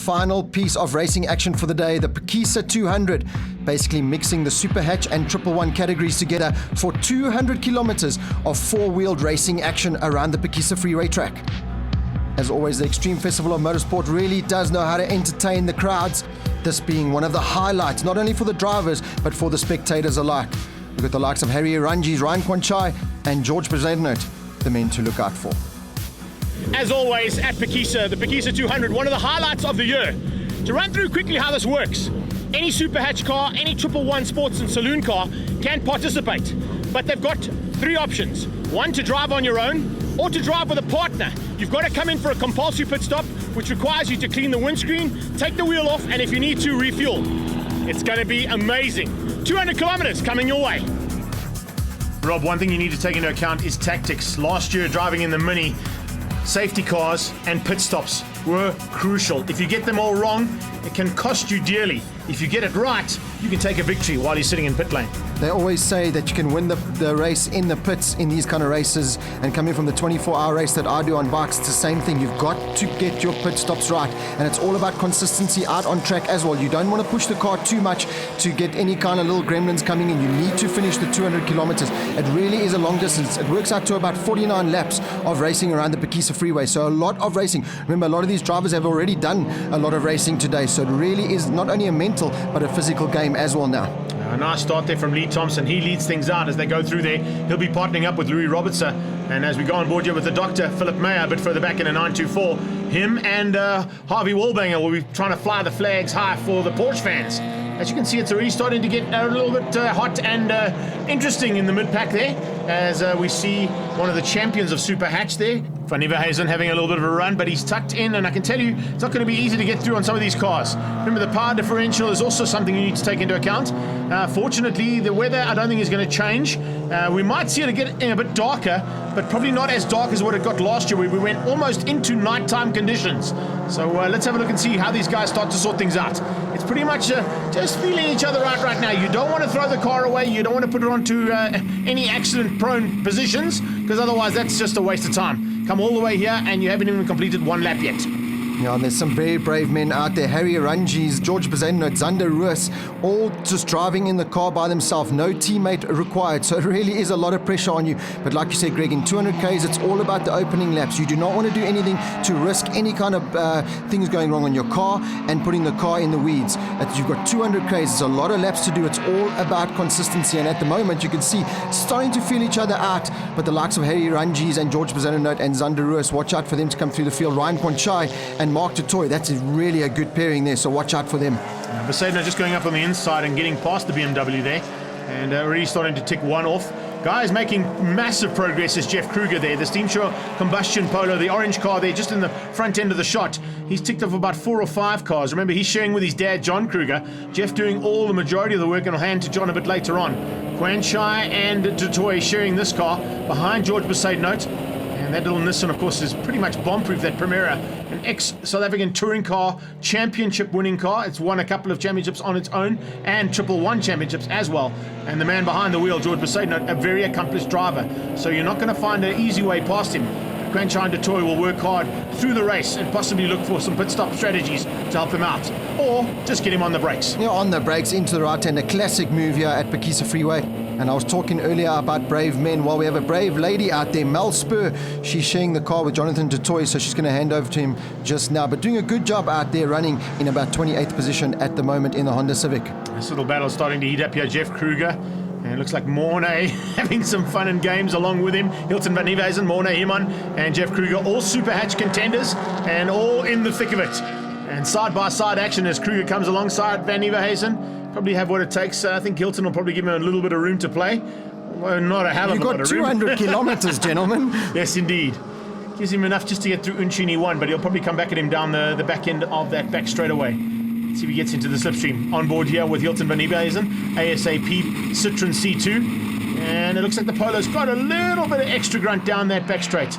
Final piece of racing action for the day, the Phakisa 200, basically mixing the super hatch and 111 categories together for 200 kilometers of four-wheeled racing action around the Phakisa freeway track. As always, the Extreme Festival of Motorsport really does know how to entertain the crowds, this being one of the highlights, not only for the drivers, but for the spectators alike. We've got the likes of Harry Erangi's, QUAN-CHAI and George Bezaidenhout, the men to look out for. As always at Phakisa, the Phakisa 200, one of the highlights of the year. To run through quickly how this works, any super hatch car, any 111 sports and saloon car can participate, but they've got three options. One, to drive on your own, or to drive with a partner. You've got to come in for a compulsory pit stop, which requires you to clean the windscreen, take the wheel off, and if you need to, refuel. It's going to be amazing. 200 kilometers coming your way. Rob, one thing you need to take into account is tactics. Last year, driving in the Mini, safety cars and pit stops were crucial. If you get them all wrong, it can cost you dearly. If you get it right, you can take a victory while you're sitting in pit lane. They always say that you can win the race in the pits in these kind of races, and coming from the 24-hour race that I do on bikes, it's the same thing. You've got to get your pit stops right, and it's all about consistency out on track as well. You don't want to push the car too much to get any kind of little gremlins coming in. You need to finish the 200 kilometers. It really is a long distance. It works out to about 49 laps of racing around the Phakisa freeway, so a lot of racing. Remember, a lot of these drivers have already done a lot of racing today, so it really is not only a mental but a physical game as well now. A nice start there from Lee Thompson. He leads things out as they go through there. He'll be partnering up with Louis Robertson. And as we go on board here with the doctor, Philip Meyer, a bit further back in a 924, him and Harvey Walbanger will be trying to fly the flags high for the Porsche fans. As you can see, it's already starting to get a little bit hot and interesting in the mid-pack there, as we see one of the champions of Super Hatch there, Van Nieuwenhuizen, having a little bit of a run, but he's tucked in, and I can tell you it's not going to be easy to get through on some of these cars. Remember, the power differential is also something you need to take into account. Fortunately, the weather I don't think is going to change. We might see it get a bit darker, but probably not as dark as what it got last year, where we went almost into nighttime conditions. So let's have a look and see how these guys start to sort things out. It's pretty much just feeling each other out right now. You don't want to throw the car away. You don't want to put it onto any accident-prone positions, because otherwise that's just a waste of time. Come all the way here and you haven't even completed one lap yet. Yeah, and there's some very brave men out there. Harry Erangi's, George Bezaidenhout, Zander Roos, all just driving in the car by themselves. No teammate required. So it really is a lot of pressure on you. But like you said, Greg, in 200Ks, it's all about the opening laps. You do not want to do anything to risk any kind of things going wrong on your car and putting the car in the weeds. You've got 200Ks. It's a lot of laps to do. It's all about consistency. And at the moment, you can see starting to feel each other out. But the likes of Harry Erangi's and George Bezaidenhout and Zander Roos, watch out for them to come through the field. QUAN-CHAI and Mark Totoy, that's really a good pairing there, so watch out for them. Bezaidenhout just going up on the inside and getting past the BMW there, and already starting to tick one off. Guys making massive progress is Jeff Kruger there, the Steam Shore Combustion Polo, the orange car there just in the front end of the shot. He's ticked off about 4 or 5 cars. Remember, he's sharing with his dad, John Kruger. Jeff doing all the majority of the work, and I'll hand to John a bit later on. QUAN-CHAI and Totoy sharing this car behind George Bezaidenhout. And that little Nissan, of course, is pretty much bomb-proof, that Primera, an ex-South African touring car, championship-winning car. It's won a couple of championships on its own and 111 championships as well. And the man behind the wheel, George Bezaidenhout, a very accomplished driver. So you're not going to find an easy way past him. QUAN-CHAI and Totoy will work hard through the race and possibly look for some pit stop strategies to help him out. Or just get him on the brakes. Yeah, on the brakes, into the right hand. A classic move here at Phakisa Freeway. And I was talking earlier about brave men. Well, we have a brave lady out there, Mel SPURR. She's sharing the car with Jonathan Totoy, so she's going to hand over to him just now. But doing a good job out there, running in about 28th position at the moment in the Honda Civic. This little battle is starting to heat up here. Jeff Kruger. And it looks like Mornay having some fun and games along with him. Hilton Van Nieuwenhuizen, Mornay Himon, and Jeff Kruger, all Super Hatch contenders and all in the thick of it. And side-by-side action as Kruger comes alongside Van Nieuwenhuizen. Probably have what it takes. I think Hilton will probably give him a little bit of room to play. Well, not a hell of a lot of room. You've got 200 kilometers, gentlemen. Yes, indeed. Gives him enough just to get through Untitled 1, but he'll probably come back at him down the back end of that back straight away. Let's see if he gets into the slipstream. On board here with Hilton Van Nieuwenhuizen, ASAP Citroen C2. And it looks like the Polo's got a little bit of extra grunt down that back straight.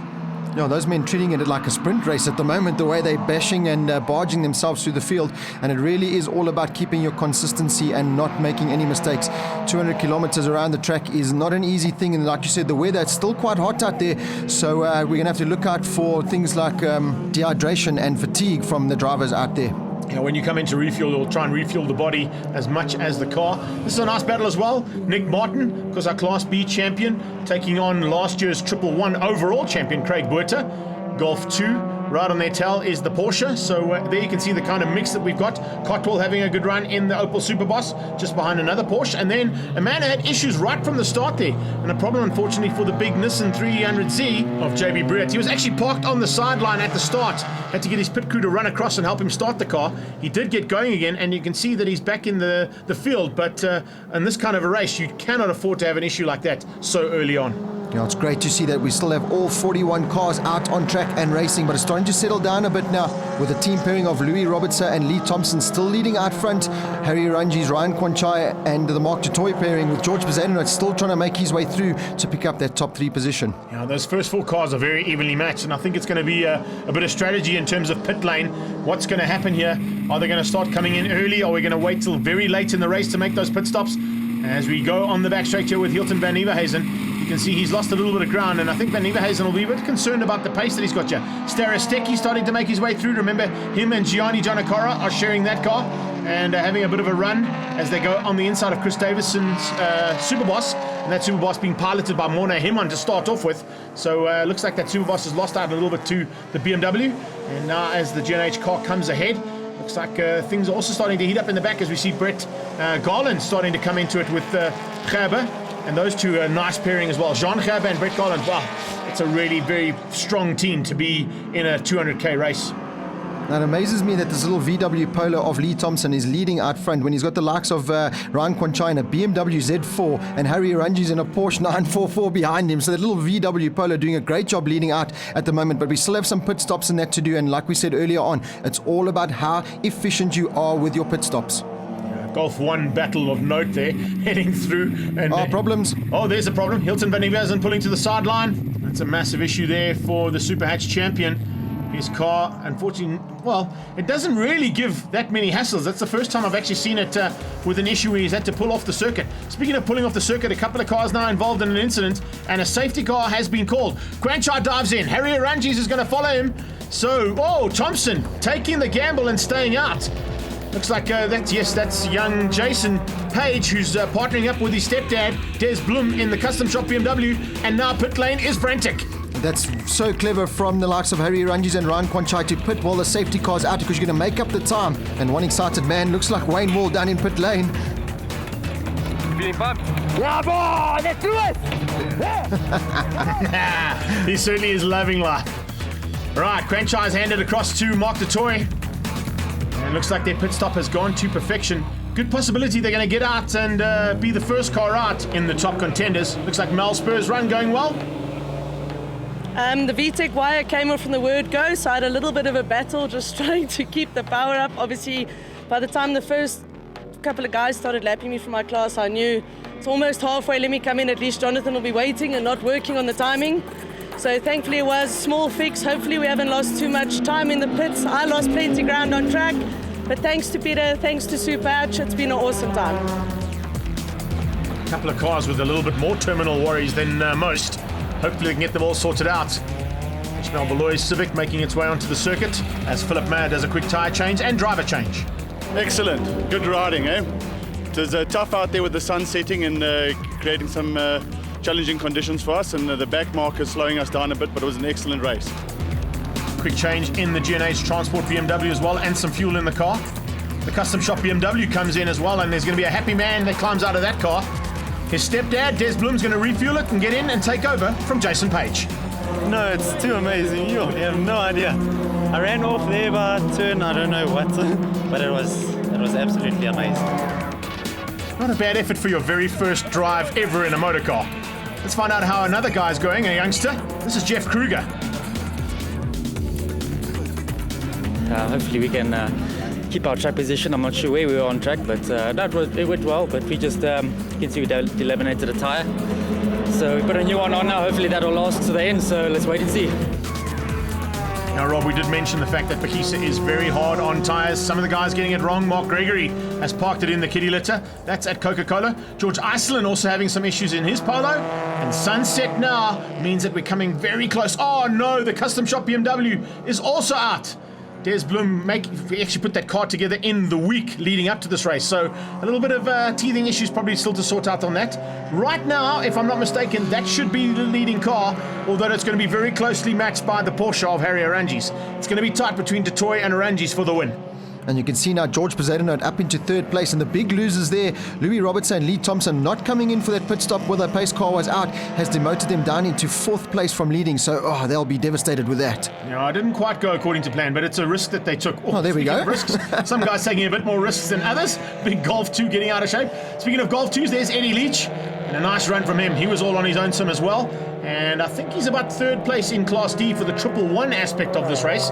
Yeah, those men treating it like a sprint race at the moment, the way they're bashing and barging themselves through the field. And it really is all about keeping your consistency and not making any mistakes. 200 kilometers around the track is not an easy thing. And like you said, the weather, it's still quite hot out there. So we're going to have to look out for things like dehydration and fatigue from the drivers out there. You know, when you come in to refuel, you'll try and refuel the body as much as the car. This is a nice battle as well. Nick Martin, because our Class B champion, taking on last year's 111 overall champion, Craig Buerta. Golf 2. Right on their tail is the Porsche. So there you can see the kind of mix that we've got. Cotwell having a good run in the Opel Superboss, just behind another Porsche. And then a man who had issues right from the start there. And a problem, unfortunately, for the big Nissan 300Z of JB Breert. He was actually parked on the sideline at the start. Had to get his pit crew to run across and help him start the car. He did get going again, and you can see that he's back in the field. But in this kind of a race, you cannot afford to have an issue like that so early on. Yeah, it's great to see that we still have all 41 cars out on track and racing, but it's starting to settle down a bit now with the team pairing of Louis Robertson and Lee Thompson still leading out front. Harry Ranji's Ryan QUAN-CHAI and the Mark Dutoy pairing with George Bazano still trying to make his way through to pick up that top 3 position. Yeah, those first 4 cars are very evenly matched, and I think it's going to be a bit of strategy in terms of pit lane. What's going to happen here? Are they going to start coming in early? Are we going to wait till very late in the race to make those pit stops? As we go on the back straight here with Hilton van Nieuwenhuizen, you can see he's lost a little bit of ground, and I think Van Nieuwenhuizen will be a bit concerned about the pace that he's got here. Starostecki starting to make his way through. Remember, him and Gianni Giannakora are sharing that car and having a bit of a run as they go on the inside of Chris Davison's Superboss, and that Superboss being piloted by Morna Himon to start off with. So looks like that Superboss has lost out a little bit to the BMW, and now as the GNH car comes ahead, looks like things are also starting to heat up in the back as we see Brett Garland starting to come into it with Gerber. And those two are a nice pairing as well. Jean Gerber and Brett Garland. Wow, it's a really very strong team to be in a 200k race. Now, it amazes me that this little VW Polo of Lee Thompson is leading out front when he's got the likes of Ryan QUAN-CHAI in a BMW Z4 and Harry Ranji's in a Porsche 944 behind him. So that little VW Polo doing a great job leading out at the moment. But we still have some pit stops in that to do. And like we said earlier on, it's all about how efficient you are with your pit stops. Golf 1 battle of note there, heading through. And problems. Oh, there's a problem. Hilton van Nieuwenhuizen pulling to the sideline. That's a massive issue there for the Super Hatch champion. His car, unfortunately, well, it doesn't really give that many hassles. That's the first time I've actually seen it with an issue where he's had to pull off the circuit. Speaking of pulling off the circuit, a couple of cars now involved in an incident, and a safety car has been called. QUAN-CHAI dives in. Harry Ranjis is going to follow him. So, Thompson taking the gamble and staying out. Looks like that's young Jason Page, who's partnering up with his stepdad, Des Bloem, in the custom shop BMW, and now pit lane is frantic. That's so clever from the likes of Harry Ranjis and Ryan QUAN-CHAI to pit while the safety car's out because you're going to make up the time. And one excited man looks like Wayne Wall down in pit lane. Feeling pumped? Yeah, boy, let's do it! Yeah. He certainly is loving life. Right, QUAN-CHAI's handed across to Mark Dutoy. And looks like their pit stop has gone to perfection. Good possibility they're going to get out and be the first car out in the top contenders. Looks like Mel Spur's run going well. The VTEC wire came off from the word go, so I had a little bit of a battle just trying to keep the power up. Obviously, by the time the first couple of guys started lapping me from my class, I knew it's almost halfway, let me come in, at least Jonathan will be waiting and not working on the timing. So thankfully it was a small fix. Hopefully we haven't lost too much time in the pits. I lost plenty of ground on track, but thanks to Peter, thanks to Super Hatch, it's been an awesome time. A couple of cars with a little bit more terminal worries than most. Hopefully they can get them all sorted out. Ishmael Beloy's Civic making its way onto the circuit as Philip Meyer does a quick tyre change and driver change. Excellent. Good riding, eh? It was tough out there with the sun setting and creating some challenging conditions for us, and the back marker slowing us down a bit, but it was an excellent race. Quick change in the GNH Transport BMW as well, and some fuel in the car. The custom shop BMW comes in as well, and there's going to be a happy man that climbs out of that car. His stepdad, Des Bloem's going to refuel it and get in and take over from Jason Page. No, it's too amazing. You have no idea. I ran off there by a turn, I don't know what, but it was absolutely amazing. Not a bad effort for your very first drive ever in a motor car. Let's find out how another guy's going, a youngster. This is Jeff Kruger. Hopefully we can keep our track position. I'm not sure where we were on track, but it went well. But we just, you can see we eliminated a tyre. So we put a new one on now. Hopefully that'll last to the end. So let's wait and see. Now, Rob, we did mention the fact that Phakisa is very hard on tyres. Some of the guys getting it wrong. Mark Gregory has parked it in the kiddie litter. That's at Coca-Cola. George Iceland also having some issues in his Polo. And sunset now means that we're coming very close. Oh, no, the custom shop BMW is also out. Des Bloom actually put that car together in the week leading up to this race. So a little bit of teething issues probably still to sort out on that. Right now, if I'm not mistaken, that should be the leading car, although it's going to be very closely matched by the Porsche of Harry Arangis. It's going to be tight between Du Toit and Arangis for the win. And you can see now George Bezuidenhout up into third place. And the big losers there, Louis Robertson and Lee Thompson, not coming in for that pit stop where the pace car was out, has demoted them down into fourth place from leading. So, they'll be devastated with that. Yeah, I didn't quite go according to plan, but it's a risk that they took. Oh, there we go. Risks. Some guys taking a bit more risks than others. Big Golf 2 getting out of shape. Speaking of Golf 2s, there's Eddie Leach. And a nice run from him. He was all on his own sim as well. And I think he's about third place in Class D for the 111 aspect of this race.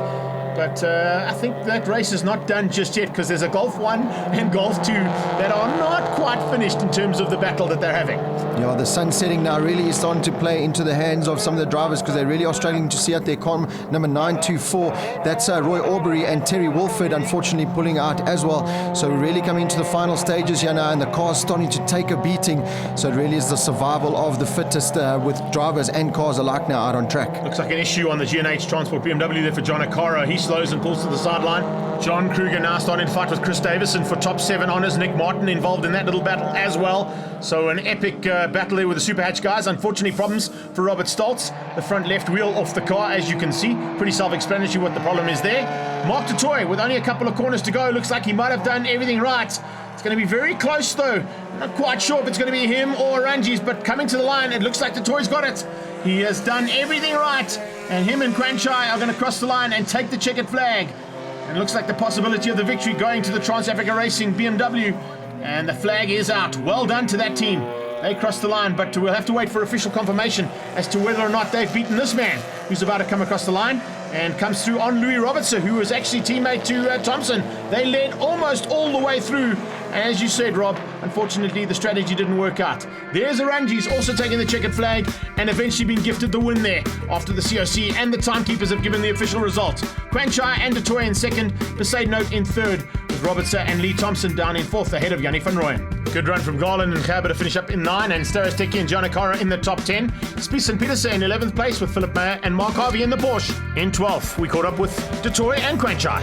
But I think that race is not done just yet, because there's a Golf 1 and Golf 2 that are not quite finished in terms of the battle that they're having. Yeah, the sun setting now really is starting to play into the hands of some of the drivers, because they really are struggling to see out their car number 924. That's Roy Aubrey and Terry Wolford, unfortunately, pulling out as well. So we're really coming into the final stages here now, and the car's starting to take a beating. So it really is the survival of the fittest with drivers and cars alike now out on track. Looks like an issue on the G&H Transport BMW there for John O'Cara. He slows and pulls to the sideline. John Kruger now starting to fight with Chris Davison for top 7 honours. Nick Martin involved in that little battle as well. So an epic battle there with the Super Hatch guys. Unfortunately, problems for Robert Stoltz. The front left wheel off the car, as you can see. Pretty self-explanatory what the problem is there. Mark Du Toit, with only a couple of corners to go, looks like he might have done everything right. It's going to be very close though. Not quite sure if it's going to be him or Arangis, but coming to the line, it looks like Du Toit's got it. He has done everything right, and him and QUAN-CHAI are going to cross the line and take the checkered flag. And it looks like the possibility of the victory going to the Trans-Africa Racing BMW, and the flag is out. Well done to that team. They crossed the line, but we'll have to wait for official confirmation as to whether or not they've beaten this man who's about to come across the line and comes through on Louis Robertson, who was actually teammate to Thompson. They led almost all the way through. And as you said, Rob, unfortunately, the strategy didn't work out. There's Arangis also taking the checkered flag and eventually being gifted the win there after the COC and the timekeepers have given the official result. QUAN-CHAI and Du Toit in second, Bezuidenhout in third, with Robertson and Lee Thompson down in fourth ahead of Yanni van Rooyen. Good run from Garland and Gerber to finish up in 9, and Staris Teki and John O'Cara in the top 10. Spies and Petersen in 11th place with Philip Meyer and Mark Harvey in the Porsche. In 12th, we caught up with Du Toit and QUAN-CHAI.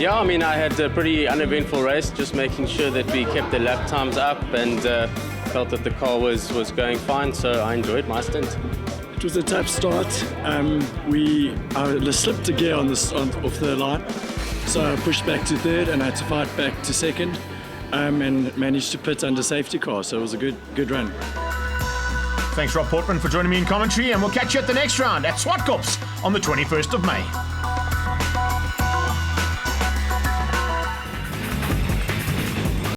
Yeah, I mean, I had a pretty uneventful race, just making sure that we kept the lap times up and felt that the car was going fine, so I enjoyed my stint. It was a tough start. I slipped a gear off the line, so I pushed back to third and I had to fight back to second, and managed to pit under safety car, so it was a good run. Thanks, Rob Portman, for joining me in commentary, and we'll catch you at the next round at Swartkops on the 21st of May.